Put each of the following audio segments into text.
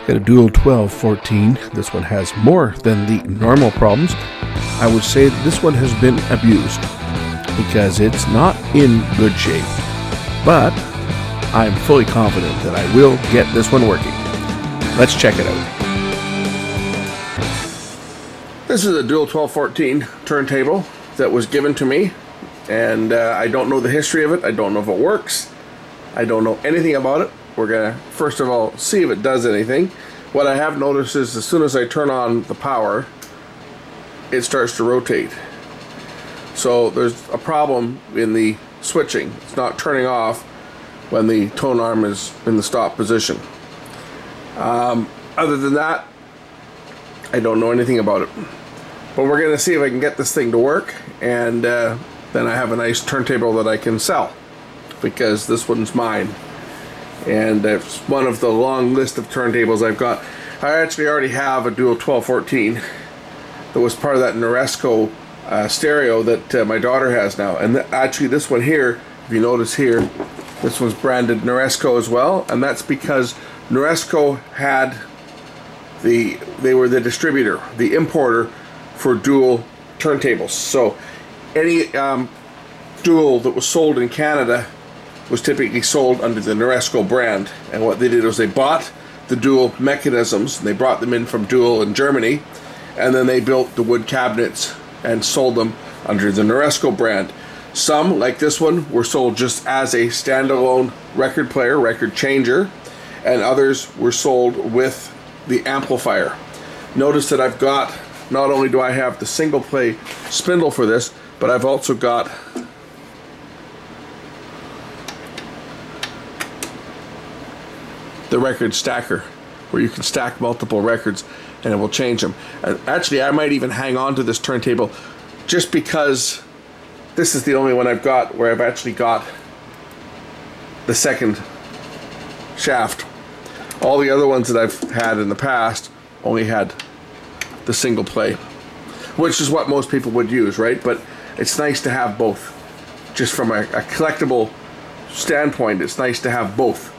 Got a dual 1214. This one has more than the normal problems. I would say this one has been abused because it's not in good shape. But I'm fully confident that I will get this one working. Let's check it out. This is a dual 1214 turntable that was given to me, and I don't know the history of it. I don't know if it works. I don't know anything about it. We're gonna first of all see if it does anything. What I have noticed is as soon as I turn on the power, it starts to rotate. So there's a problem in the switching. It's not turning off when the tone arm is in the stop position. Other than that, I don't know anything about it. But we're gonna see if I can get this thing to work, and then I have a nice turntable that I can sell, because this one's mine. And it's one of the long list of turntables I've got. I actually already have a dual 1214 that was part of that Noresco stereo that my daughter has now. And actually this one here, if you notice here, this one's branded Noresco as well, and that's because Noresco had they were the distributor, the importer for dual turntables. So any dual that was sold in Canada was typically sold under the Noresco brand. And what they did was they bought the dual mechanisms, and they brought them in from Dual in Germany, and then they built the wood cabinets and sold them under the Noresco brand. Some, like this one, were sold just as a standalone record player, record changer, and others were sold with the amplifier. Notice that I've got, not only do I have the single play spindle for this, but I've also got the record stacker, where you can stack multiple records and it will change them. And actually, I might even hang on to this turntable just because this is the only one I've got where I've actually got the second shaft. All the other ones that I've had in the past only had the single play, which is what most people would use, right? But it's nice to have both. Just from a collectible standpoint, it's nice to have both.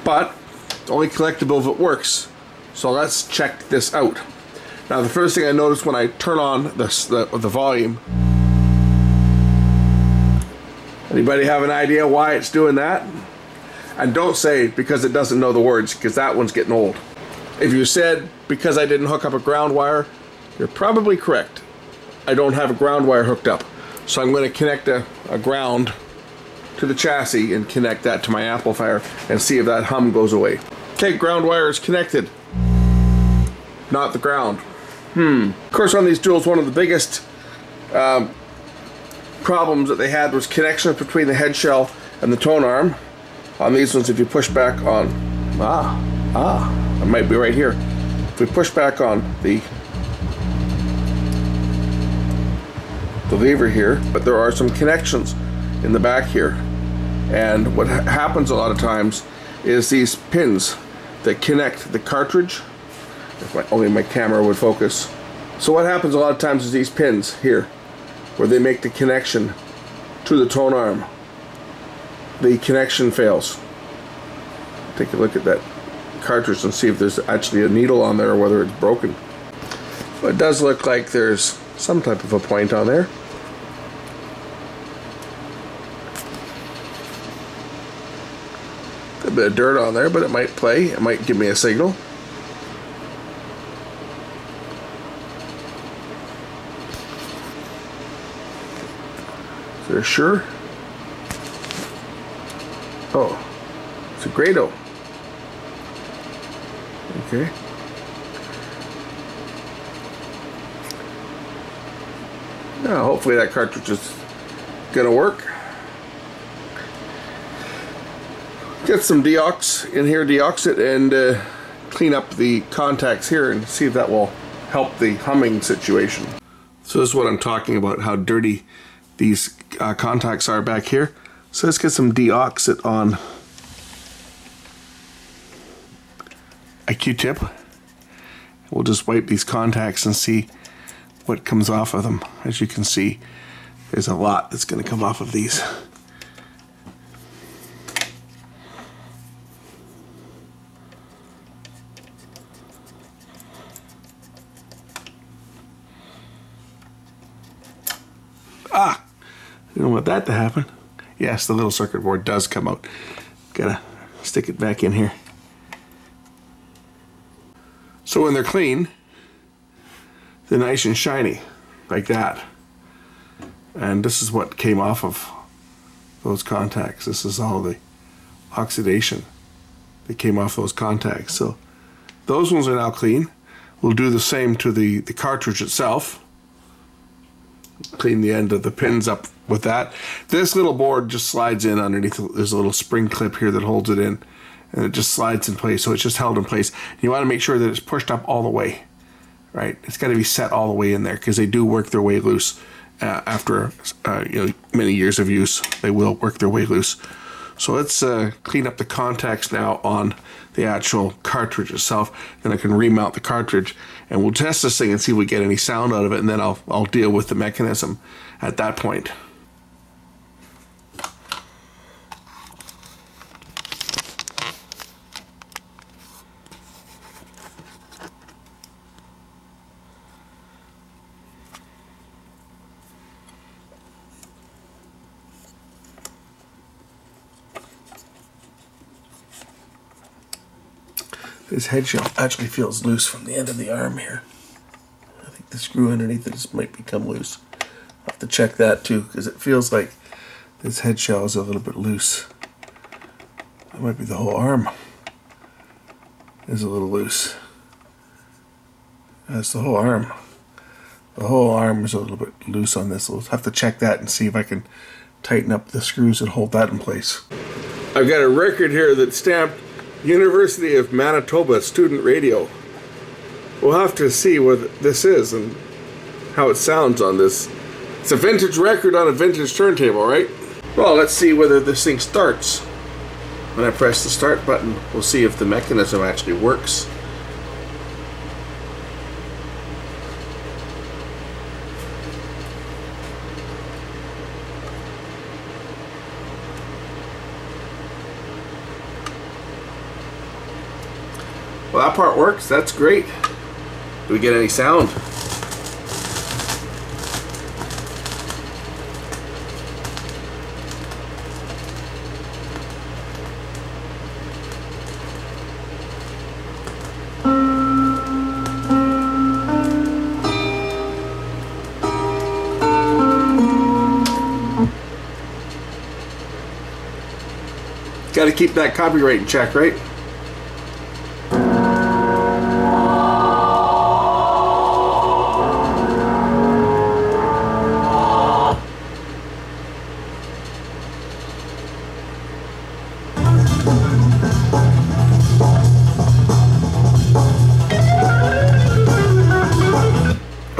But it's only collectible if it works. So let's check this out. Now the first thing I notice when I turn on the volume, anybody have an idea why it's doing that? And don't say because it doesn't know the words, because that one's getting old. If you said because I didn't hook up a ground wire, you're probably correct. I don't have a ground wire hooked up. So I'm going to connect a ground to the chassis and connect that to my amplifier and see if that hum goes away. Okay, ground wire is connected. Not the ground. Of course, on these duals, one of the biggest problems that they had was connections between the head shell and the tone arm. On these ones, if you push back on, it might be right here. If we push back on the lever here, but there are some connections in the back here. And what happens a lot of times is these pins that connect the cartridge, if only my camera would focus. So what happens a lot of times is these pins here, where they make the connection to the tone arm, the connection fails. Take a look at that cartridge and see if there's actually a needle on there or whether it's broken. So it does look like there's some type of a point on there. A bit of dirt on there, but it might play. It might give me a signal. Is there a sure? Oh, it's a Grado. Okay. Now, hopefully that cartridge is gonna work. Get some deox in here, deox it, and clean up the contacts here and see if that will help the humming situation. So this is what I'm talking about, how dirty these contacts are back here. So let's get some deox it on a Q-tip. We'll just wipe these contacts and see what comes off of them. As you can see, there's a lot that's going to come off of these. Ah, you don't want that to happen. Yes, the little circuit board does come out. Gotta stick it back in here. So when they're clean, they're nice and shiny, like that. And this is what came off of those contacts. This is all the oxidation that came off those contacts. So those ones are now clean. We'll do the same to the cartridge itself. Clean the end of the pins up with that. This little board just slides in underneath. There's a little spring clip here that holds it in, and it just slides in place. So it's just held in place. You want to make sure that it's pushed up all the way, right? It's got to be set all the way in there because they do work their way loose after many years of use. They will work their way loose. So let's clean up the contacts now on the actual cartridge itself. Then I can remount the cartridge, and we'll test this thing and see if we get any sound out of it, and then I'll deal with the mechanism at that point. This head shell actually feels loose from the end of the arm here. I think the screw underneath it might become loose. I'll have to check that too, because it feels like this head shell is a little bit loose. That might be the whole arm is a little loose. That's the whole arm. The whole arm is a little bit loose on this. We'll have to check that and see if I can tighten up the screws that hold that in place. I've got a record here that's stamped University of Manitoba Student Radio. We'll have to see what this is and how it sounds on this. It's a vintage record on a vintage turntable, right? Well, let's see whether this thing starts. When I press the start button, we'll see if the mechanism actually works. Well, that part works. That's great. Do we get any sound? Got to keep that copyright in check, right?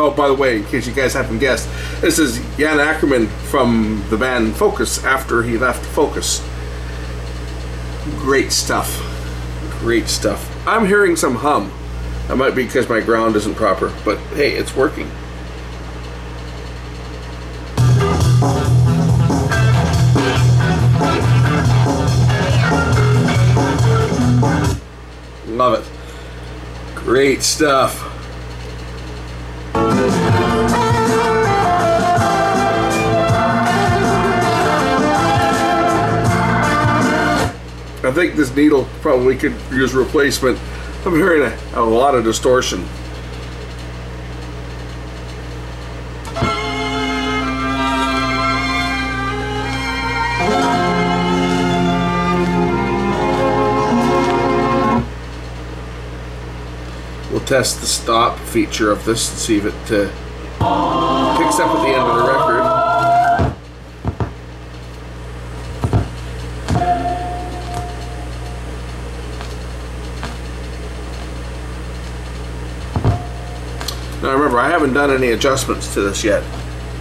Oh, by the way, in case you guys haven't guessed, this is Jan Ackerman from the band Focus after he left Focus. Great stuff. Great stuff. I'm hearing some hum. That might be because my ground isn't proper, but hey, it's working. Love it. Great stuff. I think this needle probably could use replacement. I'm hearing a lot of distortion. We'll test the stop feature of this and see if it picks up at the end of the record. Now remember, I haven't done any adjustments to this yet.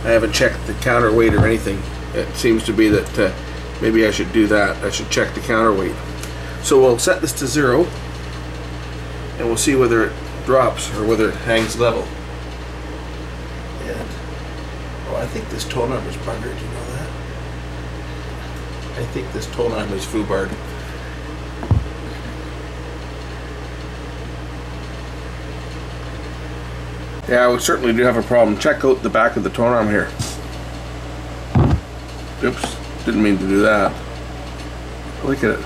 I haven't checked the counterweight or anything. It seems to be that maybe I should do that. I should check the counterweight. So we'll set this to 0, and we'll see whether it drops or whether it hangs level. And I think this tone arm is buggered. You know that? I think this tone arm is foobarred. Yeah, we certainly do have a problem. Check out the back of the tone arm here. Oops, didn't mean to do that. Look at it.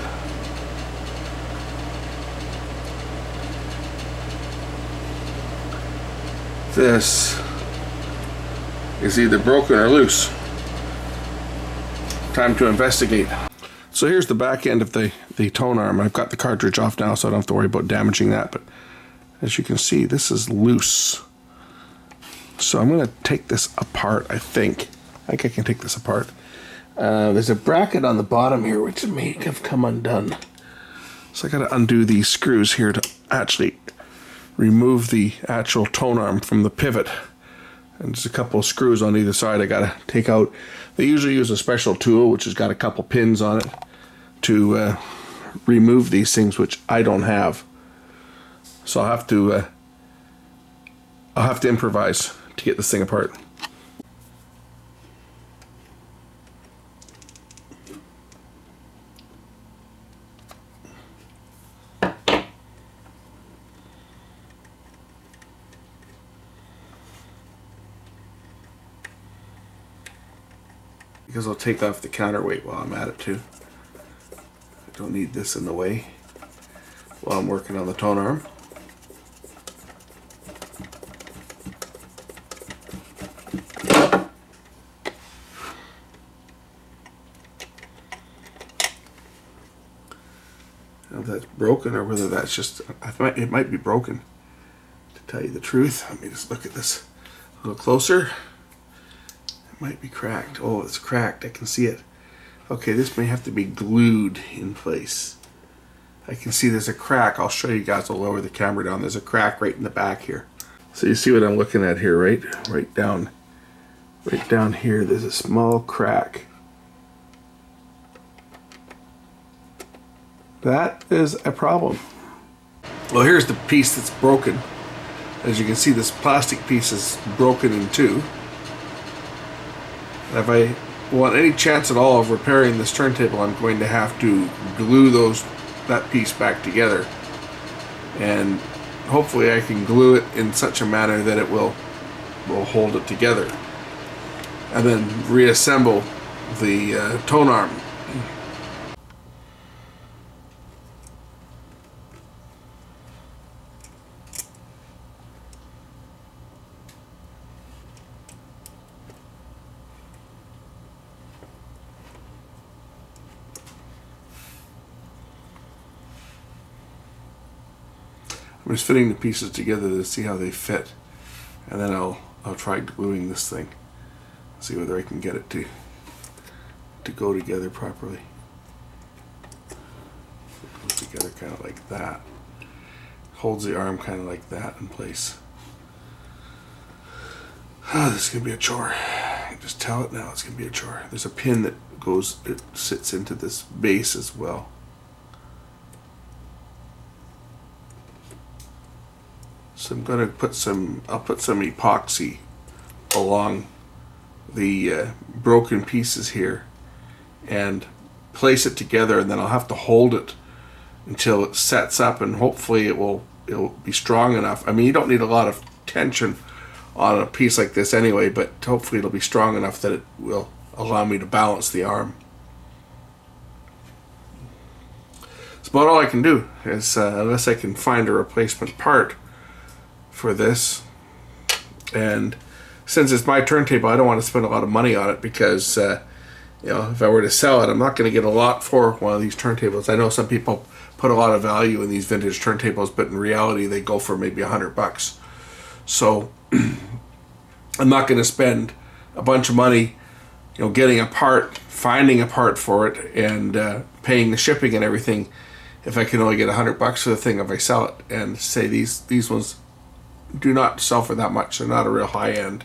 This is either broken or loose. Time to investigate. So here's the back end of the tone arm. I've got the cartridge off now, so I don't have to worry about damaging that, but as you can see, this is loose. So I'm going to take this apart, I think. I think I can take this apart. There's a bracket on the bottom here, which may have come undone. So I got to undo these screws here to actually remove the actual tone arm from the pivot. And there's a couple of screws on either side I got to take out. They usually use a special tool, which has got a couple pins on it, to remove these things, which I don't have. So I'll have to improvise to get this thing apart. Because I'll take off the counterweight while I'm at it too. I don't need this in the way while I'm working on the tone arm. If that's broken or whether that's just, it might be broken, to tell you the truth. Let me just look at this a little closer. It might be cracked. Oh, it's cracked. I can see it. Okay, this may have to be glued in place. I can see there's a crack. I'll show you guys. I'll lower the camera down. There's a crack right in the back here. So you see what I'm looking at here, right? Right down here, there's a small crack. That is a problem. Well, here's the piece that's broken. As you can see, this plastic piece is broken in two. And if I want any chance at all of repairing this turntable, I'm going to have to glue that piece back together. And hopefully I can glue it in such a manner that it will hold it together. And then reassemble the tone arm. I'm just fitting the pieces together to see how they fit, and then I'll try gluing this thing, see whether I can get it to go together properly. It goes together kind of like that. Holds the arm kind of like that in place. Oh, this is gonna be a chore. I can just tell it now. It's gonna be a chore. There's a pin that it sits into this base as well. So I'm going to put I'll put some epoxy along the broken pieces here and place it together, and then I'll have to hold it until it sets up, and hopefully it'll be strong enough. I mean, you don't need a lot of tension on a piece like this anyway, but hopefully it'll be strong enough that it will allow me to balance the arm. That's about all I can do, is unless I can find a replacement part for this. And since it's my turntable, I don't want to spend a lot of money on it, because if I were to sell it, I'm not going to get a lot for one of these turntables. I know some people put a lot of value in these vintage turntables, but in reality they go for maybe $100. So I'm not going to spend a bunch of money getting a part, finding a part for it, and paying the shipping and everything, if I can only get $100 for the thing if I sell it. And say these ones do not sell for that much. They're not a real high-end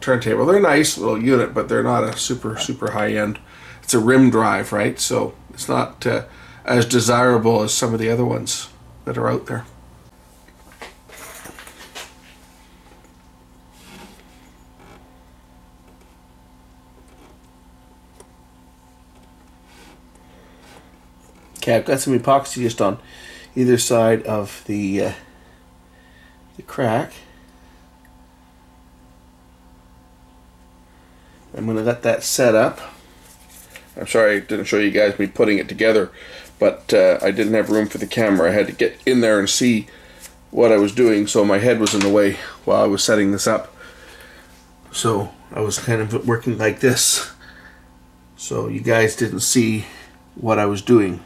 turntable. They're a nice little unit, but they're not a super high-end. It's a rim drive, right? So it's not as desirable as some of the other ones that are out there. Okay, I've got some epoxy just on either side of the crack. I'm going to let that set up. I'm sorry I didn't show you guys me putting it together, but I didn't have room for the camera. I had to get in there and see what I was doing, so my head was in the way while I was setting this up. So I was kind of working like this, so you guys didn't see what I was doing.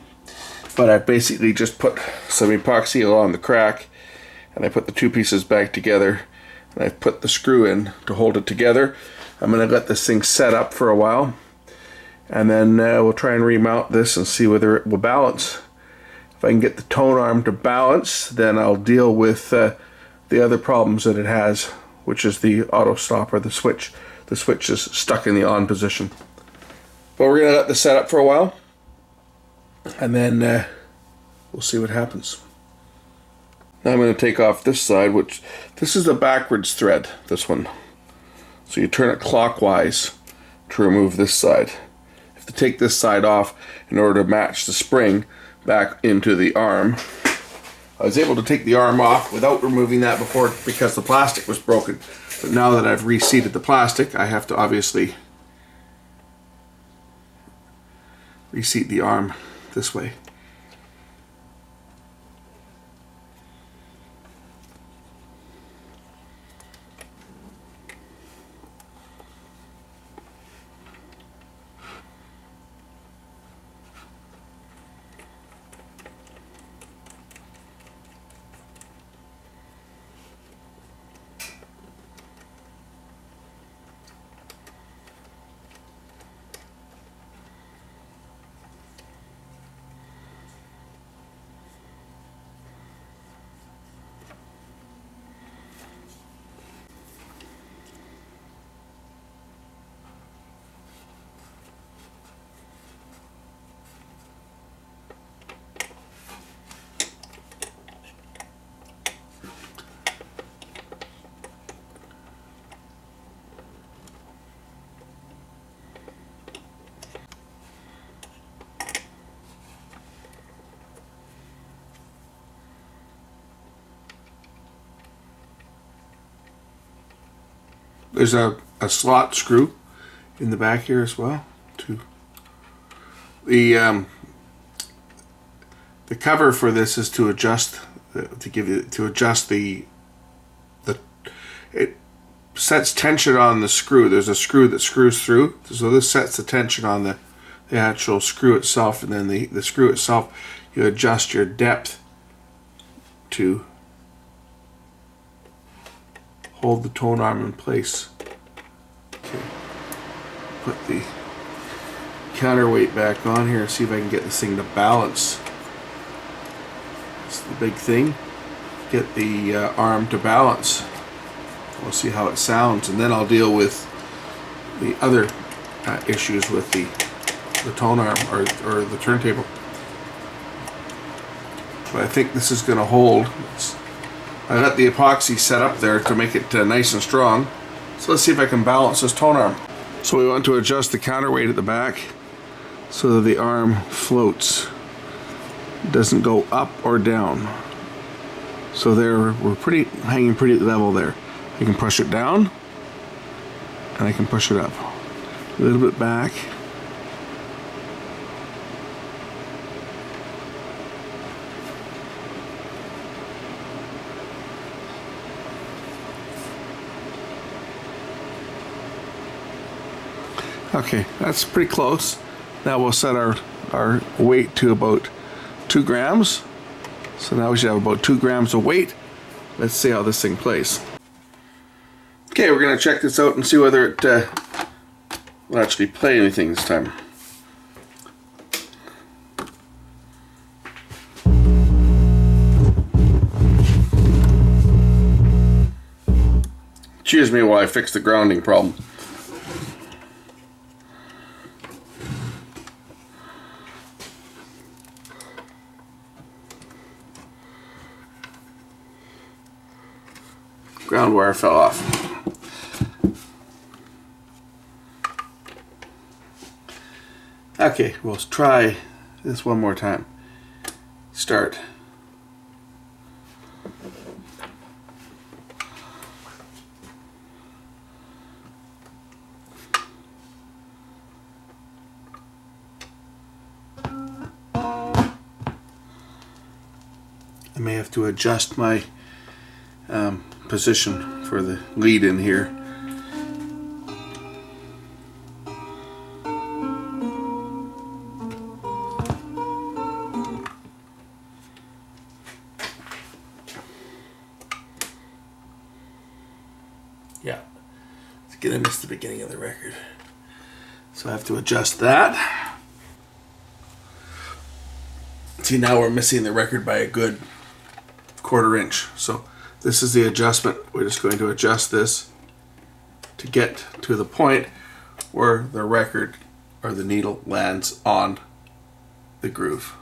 But I basically just put some epoxy along the crack, and I put the two pieces back together, and I put the screw in to hold it together. I'm going to let this thing set up for a while, and then we'll try and remount this and see whether it will balance. If I can get the tone arm to balance, then I'll deal with the other problems that it has, which is the auto stop or the switch. The switch is stuck in the on position. But we're going to let this set up for a while, and then we'll see what happens. Now I'm going to take off this side, which this is the backwards thread, this one. So you turn it clockwise to remove this side. You have to take this side off in order to match the spring back into the arm. I was able to take the arm off without removing that before because the plastic was broken. But now that I've reseated the plastic, I have to obviously reseat the arm this way. There's a slot screw in the back here as well. The cover for this is to adjust it sets tension on the screw. There's a screw that screws through, so this sets the tension on the actual screw itself, and then the screw itself, you adjust your depth to hold the tone arm in place. Okay. Put the counterweight back on here and see if I can get this thing to balance. That's the big thing. Get the arm to balance. We'll see how it sounds, and then I'll deal with the other issues with the tone arm or the turntable. But I think this is going to hold. I got the epoxy set up there to make it nice and strong. So let's see if I can balance this tone arm. So we want to adjust the counterweight at the back so that the arm floats. It doesn't go up or down. So there, we're hanging pretty level there. I can push it down and I can push it up. A little bit back. Okay, that's pretty close. Now we'll set our weight to about 2 grams. So now we should have about 2 grams of weight. Let's see how this thing plays. Okay, we're going to check this out and see whether it will actually play anything this time. Excuse me while I fix the grounding problem. Ground wire fell off. Okay, we'll try this one more time. Start. I may have to adjust my position for the lead in here. Yeah, again, I missed the beginning of the record, so I have to adjust that. See, now we're missing the record by a good 1/4 inch. So this is the adjustment. We're just going to adjust this to get to the point where the record or the needle lands on the groove.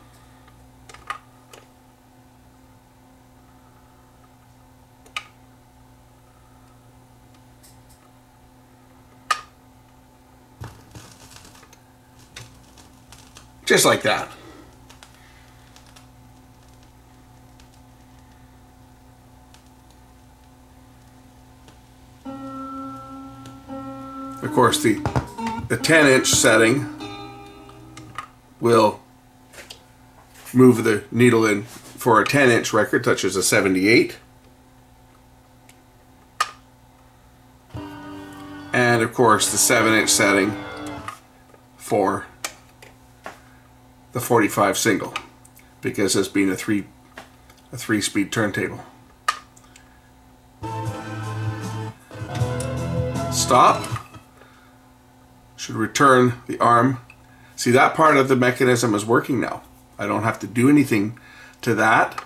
Just like that. Of course, the 10-inch setting will move the needle in for a 10-inch record, such as a 78. And of course, the 7-inch setting for the 45 single, because it's being a three-speed turntable. Stop. Should return the arm. See, that part of the mechanism is working now. I don't have to do anything to that.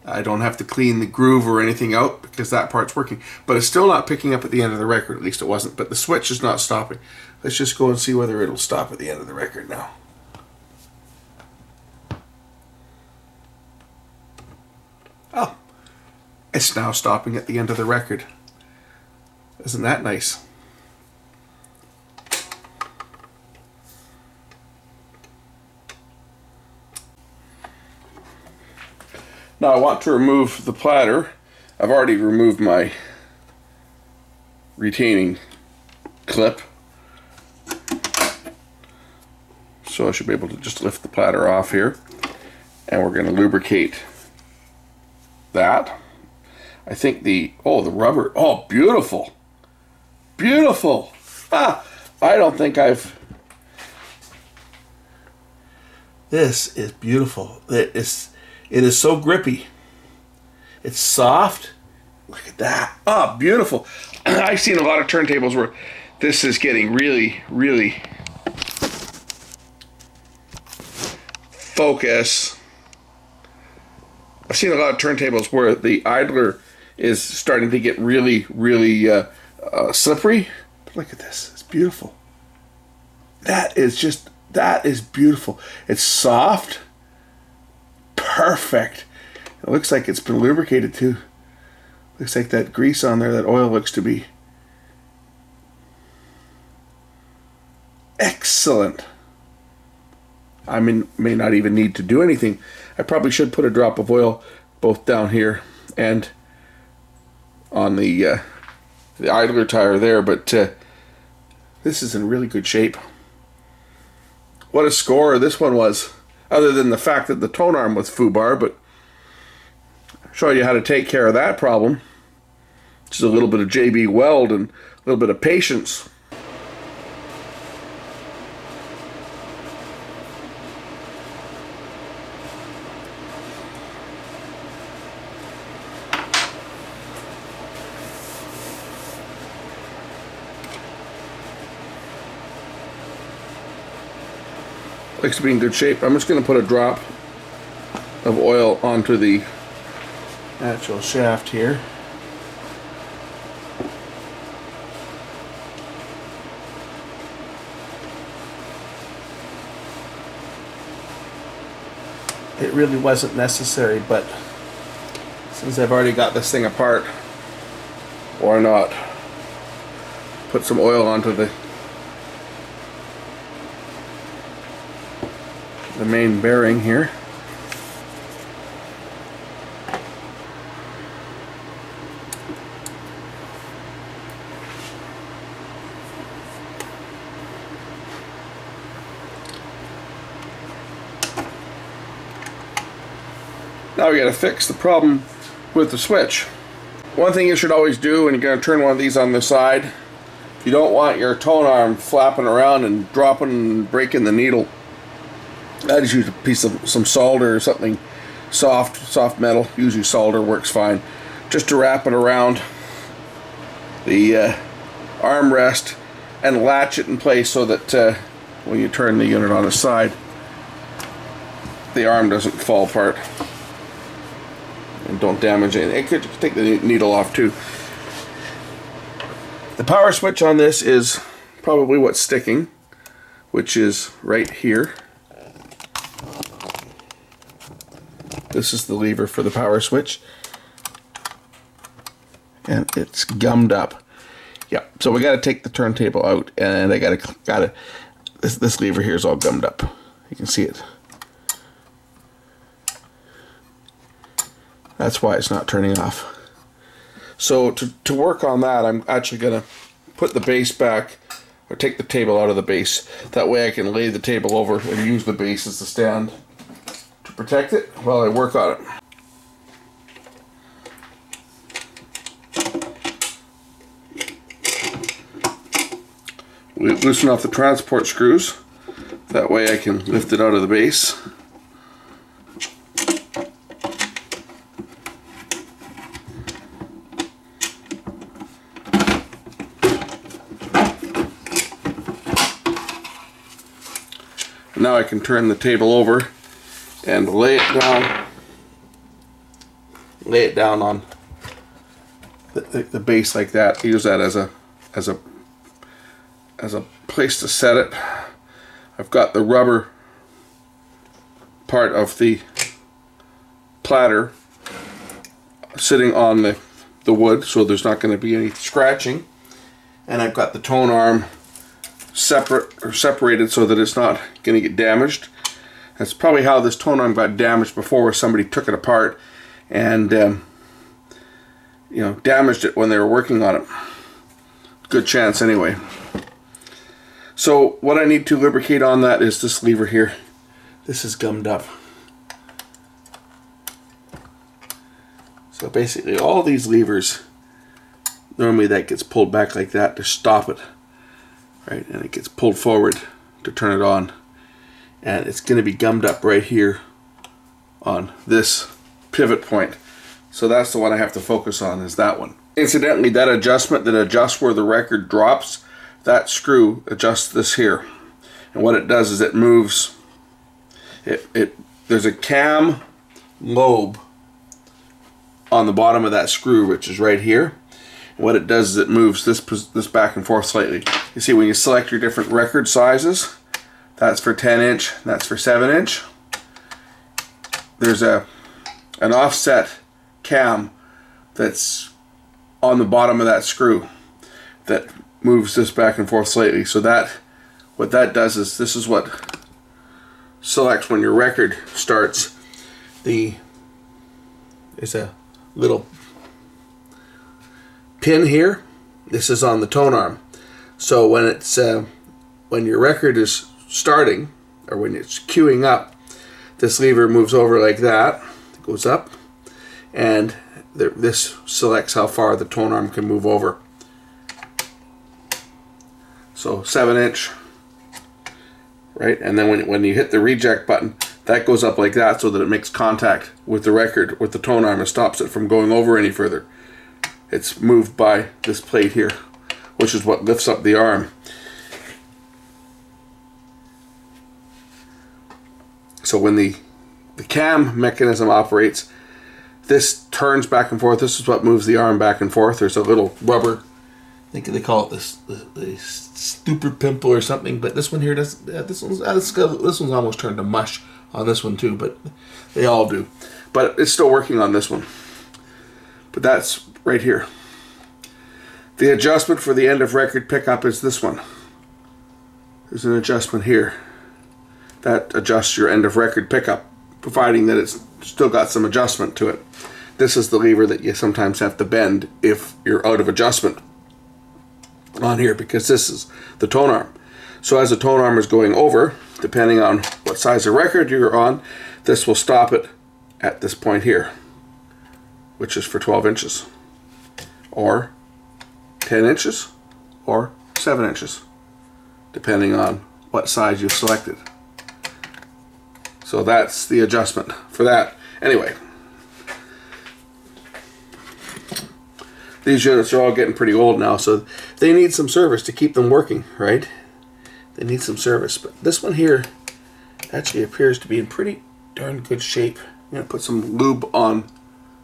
I don't have to clean the groove or anything out because that part's working. But it's still not picking up at the end of the record. At least it wasn't. But the switch is not stopping. Let's just go and see whether it'll stop at the end of the record now. Oh, it's now stopping at the end of the record. Isn't that nice? Now I want to remove the platter. I've already removed my retaining clip, so I should be able to just lift the platter off here, and we're going to lubricate that. I think the rubber, oh, beautiful, beautiful. I don't think this is beautiful. It is so grippy. It's soft. Look at that. Oh, beautiful. I've seen a lot of turntables where this is getting really, really focus. I've seen a lot of turntables where the idler is starting to get really, really slippery. But look at this. It's beautiful. That is beautiful. It's soft. Perfect. It looks like it's been lubricated too. Looks like that grease on there, that oil looks to be excellent. I may not even need to do anything. I probably should put a drop of oil both down here and on the idler tire there, but this is in really good shape. What a score this one was, other than the fact that the tone arm was foobar, but show you how to take care of that problem. Just a little bit of JB Weld and a little bit of patience. Looks to be in good shape. I'm just going to put a drop of oil onto the actual shaft here. It really wasn't necessary, but since I've already got this thing apart, why not put some oil onto the main bearing here. Now Now we got to fix the problem with the switch. One thing you should always do when you're going to turn one of these on the side, you don't want your tone arm flapping around and dropping and breaking the needle. I just use a piece of some solder or something soft metal. Usually solder works fine. Just to wrap it around the armrest and latch it in place so that when you turn the unit on the side, the arm doesn't fall apart and don't damage it. It could take the needle off too. The power switch on this is probably what's sticking, which is right here. This is the lever for the power switch, and it's gummed up. Yeah, so we got to take the turntable out, and I got this lever here is all gummed up. You can see it. That's why it's not turning off. So to work on that, I'm actually going to put the base back, or take the table out of the base. That way I can lay the table over and use the base as the stand to protect it while I work on it. We loosen off the transport screws. That way I can lift it out of the base. Now I can turn the table over and lay it down on the base like that. Use that as a place to set it. I've got the rubber part of the platter sitting on the wood, so there's not going to be any scratching, and I've got the tone arm separated so that it's not going to get damaged. That's probably how this tone arm got damaged before, where somebody took it apart and damaged it when they were working on it. Good chance anyway. So what I need to lubricate on that is this lever here. This is gummed up. So basically all these levers, normally that gets pulled back like that to stop it. Right, and it gets pulled forward to turn it on, and it's going to be gummed up right here on this pivot point. So that's the one I have to focus on, is that one. Incidentally, that adjustment that adjusts where the record drops, that screw adjusts this here, and what it does is it moves there's a cam lobe on the bottom of that screw, which is right here. What it does is it moves this back and forth slightly. You see, when you select your different record sizes, that's for 10 inch, that's for 7 inch. There's an offset cam that's on the bottom of that screw that moves this back and forth slightly. So what that does is, this is what selects when your record starts. There's a little pin here. This is on the tone arm. So when it's when your record is starting, or when it's queuing up, this lever moves over like that, goes up, and this selects how far the tone arm can move over. So 7 inch, right? And then when you hit the reject button, that goes up like that so that it makes contact with the record, with the tone arm, and stops it from going over any further. It's moved by this plate here, which is what lifts up the arm. So when the cam mechanism operates, this turns back and forth. This is what moves the arm back and forth. There's a little rubber, I think they call it the stupid pimple or something, but this one here does. This one's almost turned to mush on this one too, but they all do. But it's still working on this one. But that's right here. The adjustment for the end of record pickup is this one. There's an adjustment here that adjusts your end of record pickup, providing that it's still got some adjustment to it. This is the lever that you sometimes have to bend if you're out of adjustment on here, because this is the tone arm. So as the tone arm is going over, depending on what size of record you're on, this will stop it at this point here, which is for 12 inches, or 10 inches, or 7 inches, depending on what size you've selected. So that's the adjustment for that. Anyway, these units are all getting pretty old now, so they need some service to keep them working, right? They need some service. But this one here actually appears to be in pretty darn good shape. I'm going to put some lube on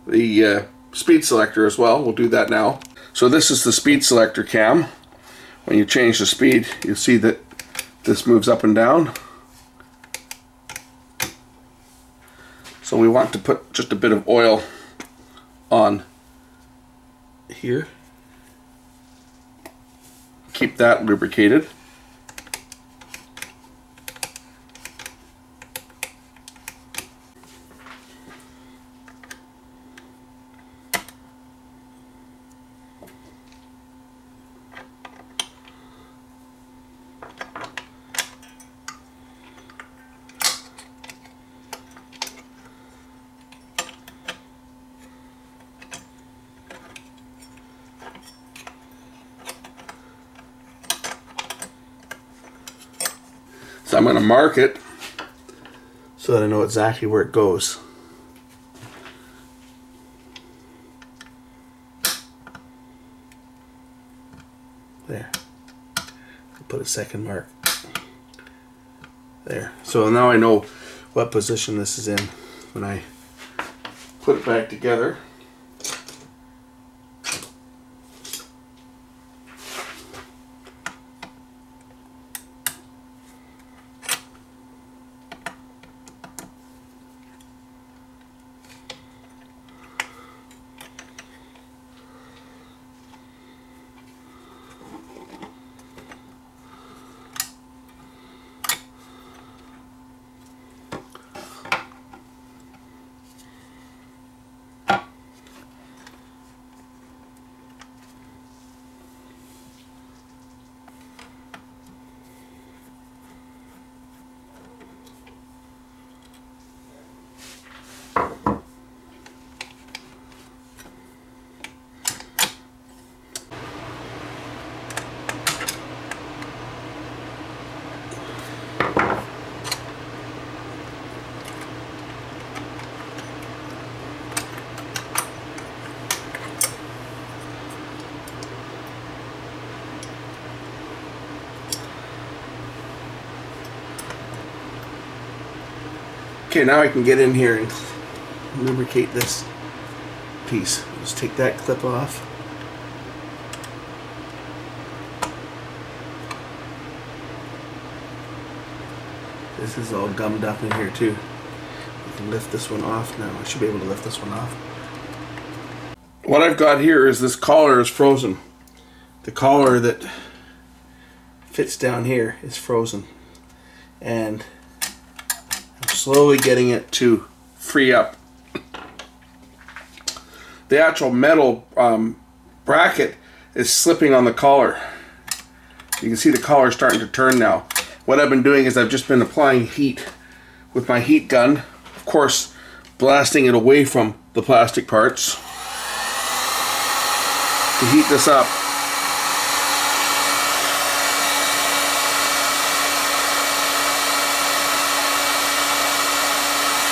the speed selector as well. We'll do that now. So this is the speed selector cam. When you change the speed, you see that this moves up and down. So we want to put just a bit of oil on here. Keep that lubricated. So I'm going to mark it so that I know exactly where it goes. There. I'll put a second mark. There. So now I know what position this is in when I put it back together. Okay, now I can get in here and lubricate this piece. Just take that clip off. This is all gummed up in here too. I can lift this one off now. I should be able to lift this one off. What I've got here is this collar is frozen. The collar that fits down here is frozen. And slowly getting it to free up. The actual metal bracket is slipping on the collar. You can see the collar starting to turn now. What I've been doing is I've just been applying heat with my heat gun, of course blasting it away from the plastic parts to heat this up.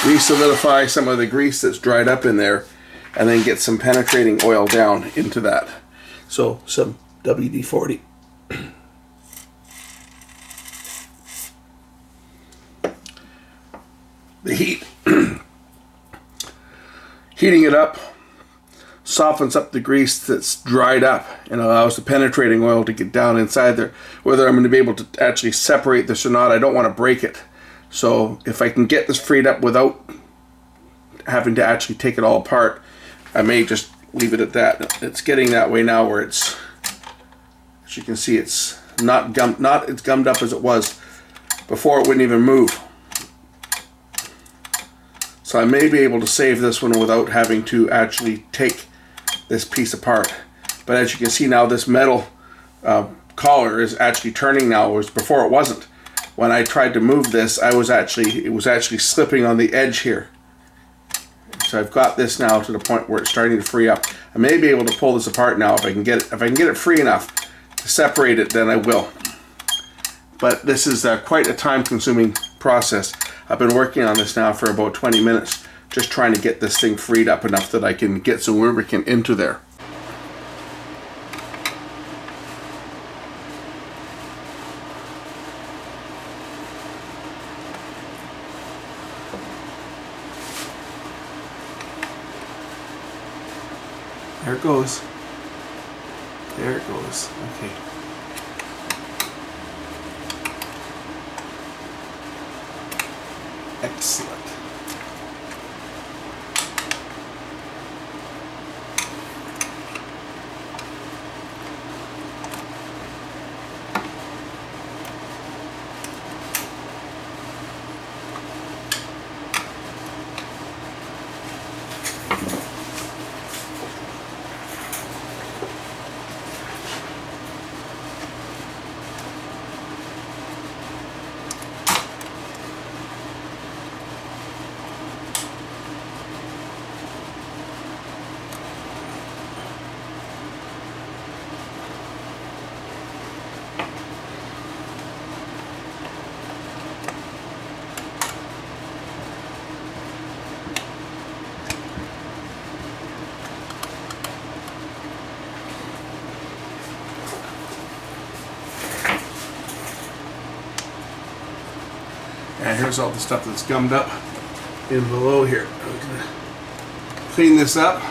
Re-solidify some of the grease that's dried up in there, and then get some penetrating oil down into that. So some WD-40. The heat, heating it up, softens up the grease that's dried up and allows the penetrating oil to get down inside there. Whether I'm going to be able to actually separate this or not, I don't want to break it. So if I can get this freed up without having to actually take it all apart, I may just leave it at that. It's getting that way now where it's, as you can see, it's not it's gummed up as it was before. It wouldn't even move. So I may be able to save this one without having to actually take this piece apart. But as you can see now, this metal collar is actually turning now, whereas before it wasn't. When I tried to move this, it was actually slipping on the edge here. So I've got this now to the point where it's starting to free up. I may be able to pull this apart now if I can get it free enough to separate it, then I will. But this is quite a time-consuming process. I've been working on this now for about 20 minutes, just trying to get this thing freed up enough that I can get some lubricant into there. There it goes. There it goes. Okay. Excellent. And here's all the stuff that's gummed up in below here. I'm gonna clean this up.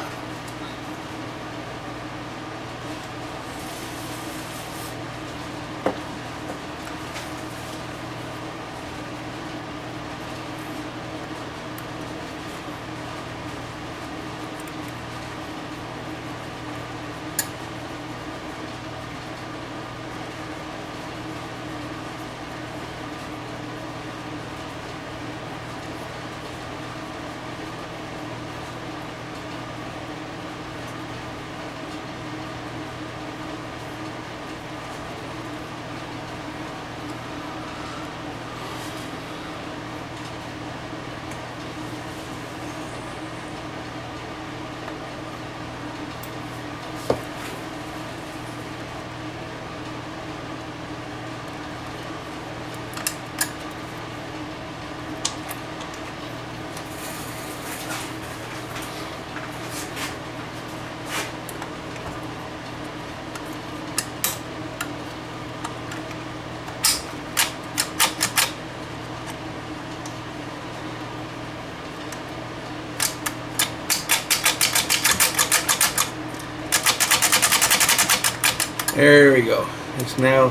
There we go. It's now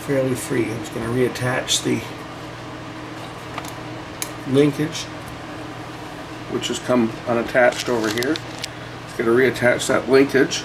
fairly free. I'm just going to reattach the linkage, which has come unattached over here. Just going to reattach that linkage.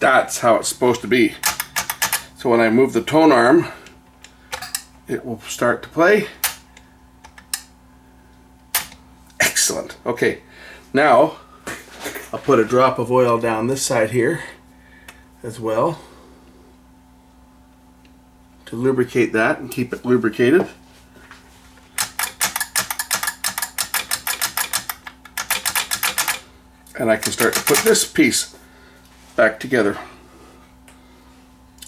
That's how it's supposed to be. So when I move the tone arm, it will start to play. Excellent. Okay, now I'll put a drop of oil down this side here as well to lubricate that and keep it lubricated. And I can start to put this piece back together.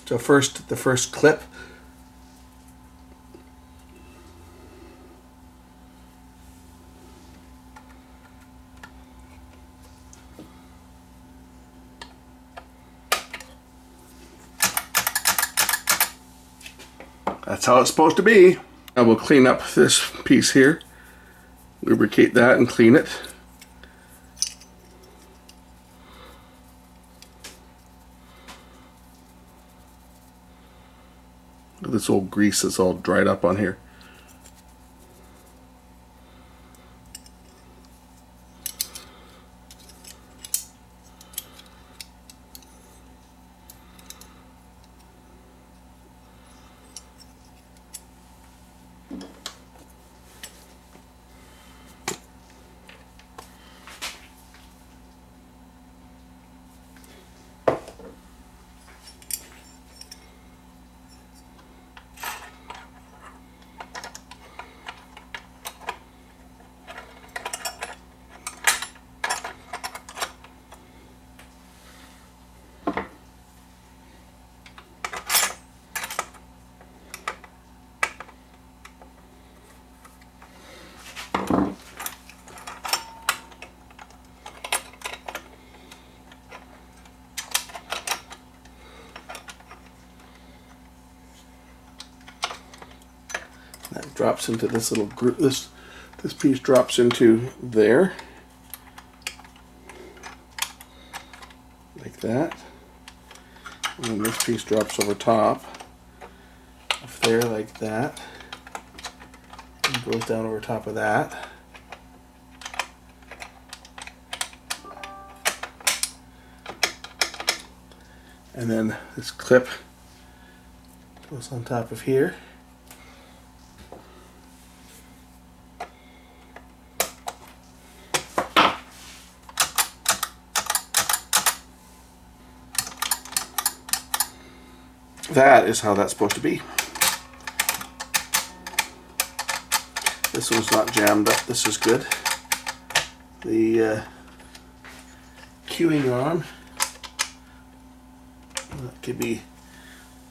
So first, the first clip. That's how it's supposed to be. I will clean up this piece here, lubricate that and clean it. This old grease that's all dried up on here. That drops into this little group. This piece drops into there, like that, and then this piece drops over top of there, like that, and goes down over top of that. And then this clip goes on top of here. That is how that's supposed to be. This one's not jammed up. This is good. The queuing arm could be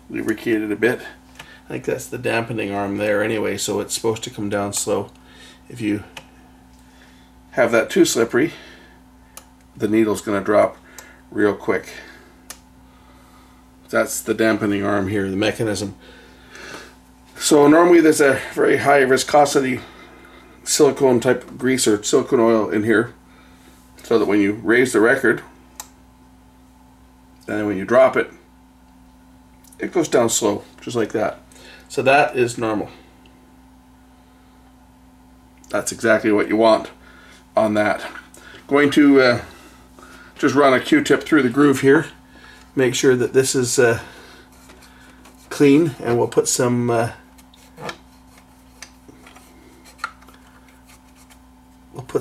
lubricated a bit. I think that's the dampening arm there anyway, so it's supposed to come down slow. If you have that too slippery, the needle's going to drop real quick. That's the dampening arm here, the mechanism. So normally there's a very high viscosity silicone type grease or silicone oil in here, so that when you raise the record, and then when you drop it, it goes down slow, just like that. So that is normal. That's exactly what you want on that. Going to just run a Q-tip through the groove here. Make sure that this is clean, and we'll put some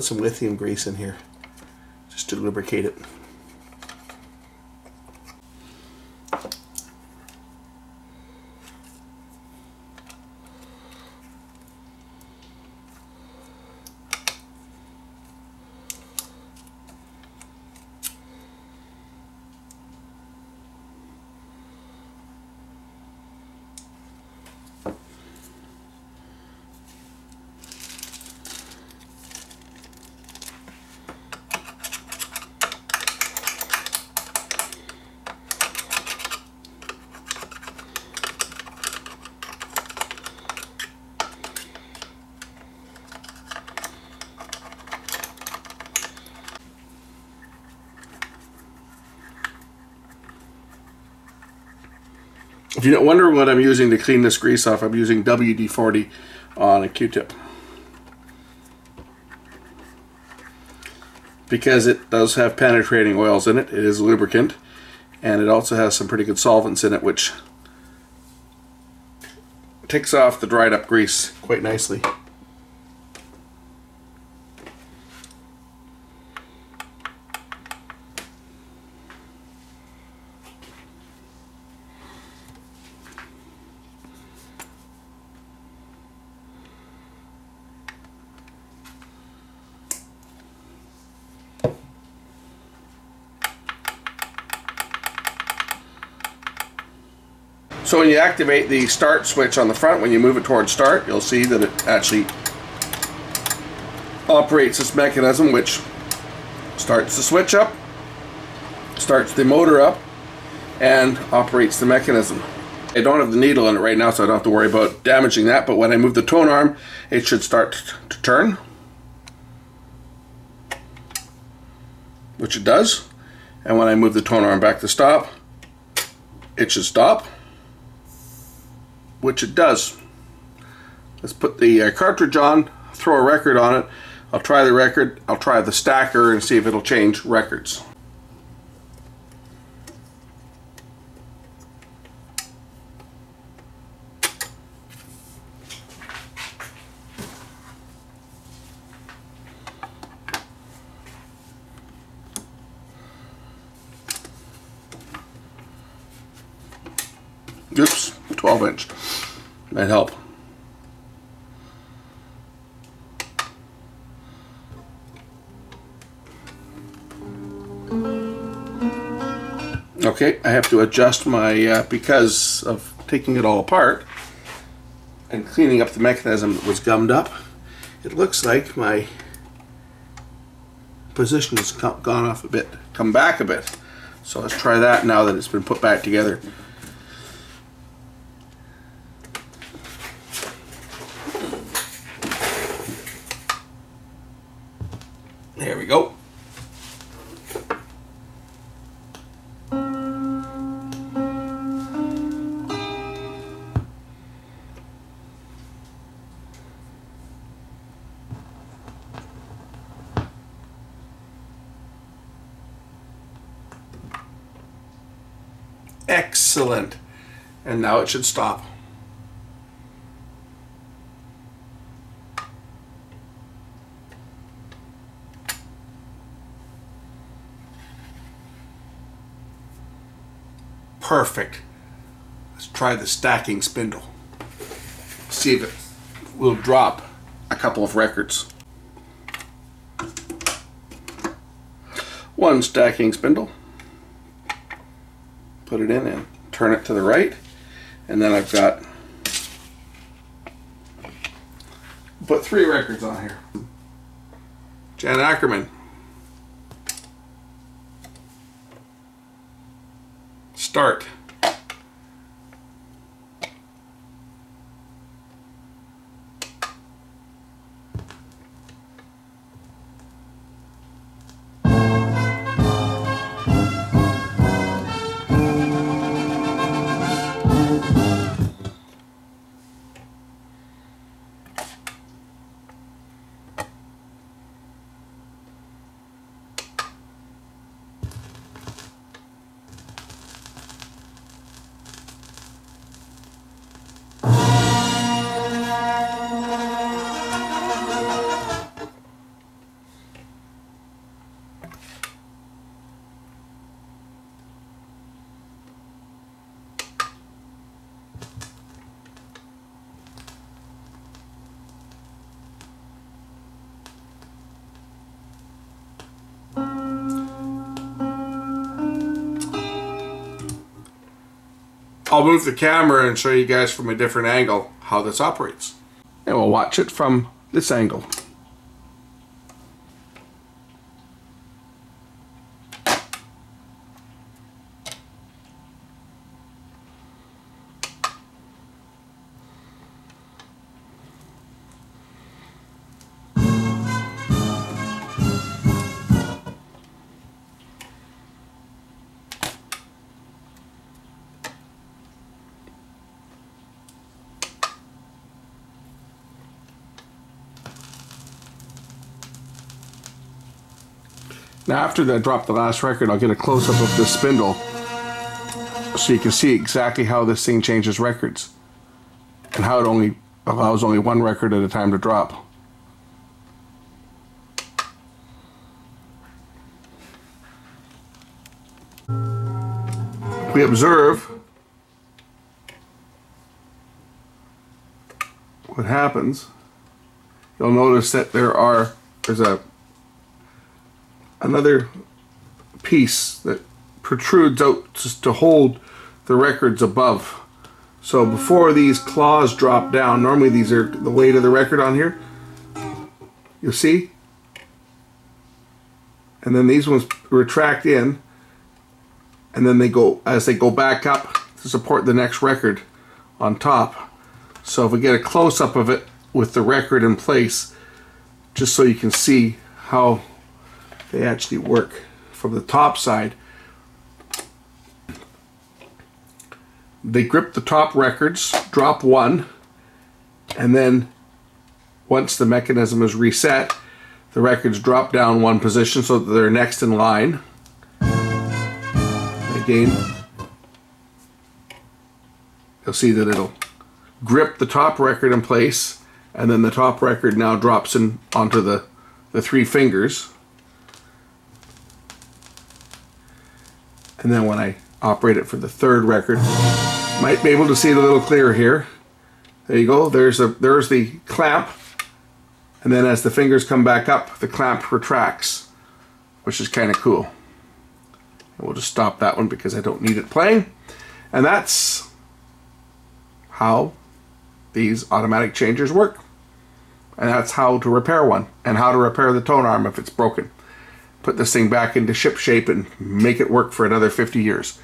lithium grease in here just to lubricate it. If you're wondering what I'm using to clean this grease off, I'm using WD-40 on a Q-tip, because it does have penetrating oils in it. It is a lubricant, and it also has some pretty good solvents in it, which takes off the dried up grease quite nicely. So when you activate the start switch on the front, when you move it towards start, you'll see that it actually operates this mechanism, which starts the switch up, starts the motor up, and operates the mechanism. I don't have the needle in it right now, so I don't have to worry about damaging that, but when I move the tone arm, it should start to turn, which it does. And when I move the tone arm back to stop, it should stop. which it does. Let's put the cartridge on, throw a record on it. I'll try the record, I'll try the stacker and see if it'll change records. Oops, 12-inch. Might help. Okay, I have to adjust my, because of taking it all apart and cleaning up the mechanism that was gummed up, it looks like my position has gone off a bit, come back a bit. So let's try that now that it's been put back together. There we go. Excellent. And now it should stop. Perfect. Let's try the stacking spindle. See if it will drop a couple of records. One stacking spindle. Put it in and turn it to the right. And then I've got, put 3 records on here. Jan Ackerman. Start. I'll move the camera and show you guys from a different angle how this operates. And we'll watch it from this angle. Now after I drop the last record, I'll get a close-up of this spindle so you can see exactly how this thing changes records and how it only allows only 1 record at a time to drop. If we observe what happens, you'll notice that there's another piece that protrudes out just to hold the records above. So before these claws drop down, normally these are the weight of the record on here, you'll see, and then these ones retract in, and then they go, as they go back up to support the next record on top. So if we get a close-up of it with the record in place, just so you can see how they actually work from the top side. they grip the top records, drop one, and then once the mechanism is reset, the records drop down one position so that they're next in line. Again, you'll see that it'll grip the top record in place, and then the top record now drops in onto the three fingers. And then when I operate it for the third record, might be able to see it a little clearer here. There you go, there's the clamp, and then as the fingers come back up, the clamp retracts, which is kind of cool. And we'll just stop that one because I don't need it playing. And that's how these automatic changers work. And that's how to repair one, and how to repair the tone arm if it's broken. Put this thing back into ship shape and make it work for another 50 years.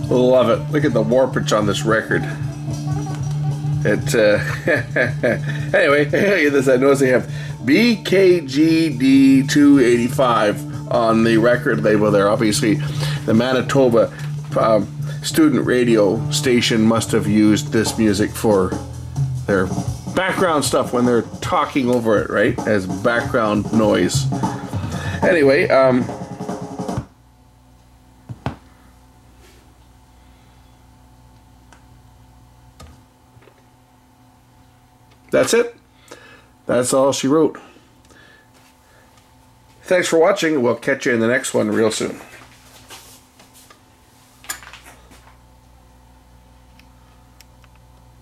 Love it. Look at the warpage on this record. It anyway, this I notice they have BKGD 285 on the record label there. Obviously, the Manitoba student radio station must have used this music for their background stuff when they're talking over it, right? As background noise. Anyway, that's it. That's all she wrote. Thanks for watching. We'll catch you in the next one real soon.